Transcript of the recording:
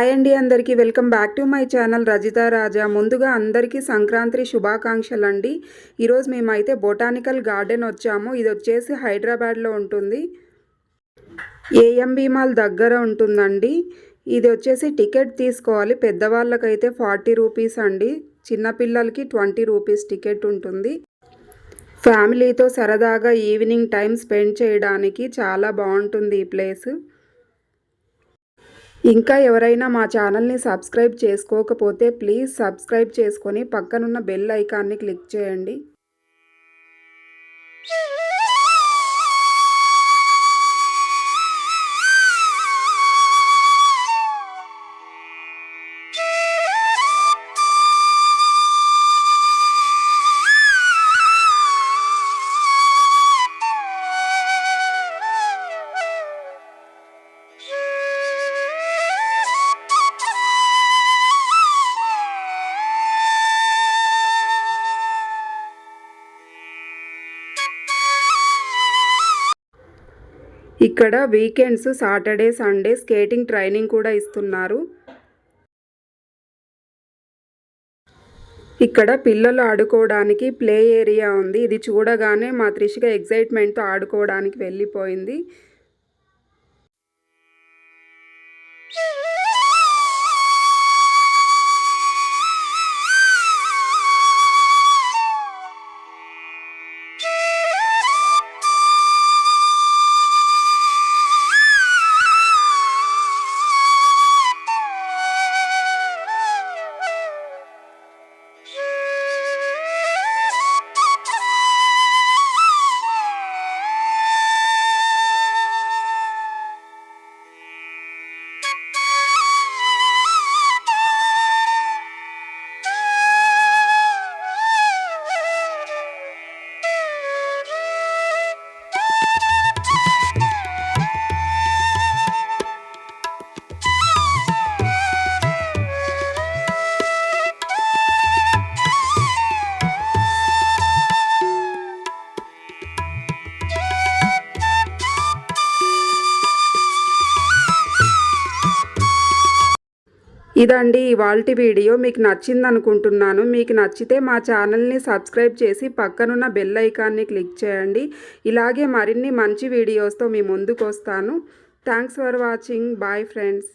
Hi అండి, అందరికీ welcome back to my channel Rajitha Raja. ముందుగా అందరికీ సంక్రాంతి శుభాకాంక్షలు అండి. ఈరోజు మేమైతే బొటానికల్ గార్డెన్ వచ్చాము. ఇది వచ్చేసి హైదరాబాద్లో ఉంటుంది. ఏఎంబి మాల్ దగ్గర ఉంటుందండి. ఇది వచ్చేసి టికెట్ తీసుకోవాలి. పెద్దవాళ్ళకైతే 40 రూపీస్ అండి, చిన్నపిల్లలకి 20 రూపీస్ టికెట్ ఉంటుంది. ఫ్యామిలీతో సరదాగా ఈవినింగ్ టైం స్పెండ్ చేయడానికి చాలా బాగుంటుంది ఈ ప్లేస్. ఇంకా ఎవరైనా మా ఛానల్ని సబ్స్క్రైబ్ చేసుకోకపోతే ప్లీజ్ సబ్స్క్రైబ్ చేసుకొని పక్కనున్న బెల్ ఐకాన్ని క్లిక్ చేయండి. ఇక్కడ weekends Saturday Sunday skating training కూడా ఇస్తున్నారు. ఇక్కడ పిల్లలు ఆడుకోవడానికి ప్లే ఏరియా ఉంది. ఇది చూడగానే మా త్రిషిక ఎగ్జైట్మెంట్తో ఆడుకోవడానికి వెళ్ళిపోయింది. ఇదండి ఇవాల్టి వీడియో. మీకు నచ్చింది అనుకుంటున్నాను. మీకు నచ్చితే మా ఛానల్ని సబ్స్క్రైబ్ చేసి పక్కనున్న బెల్ ఐకాన్ని క్లిక్ చేయండి. ఇలాగే మరిన్ని మంచి వీడియోస్తో మీ ముందుకు వస్తాను. Thanks for watching. Bye friends.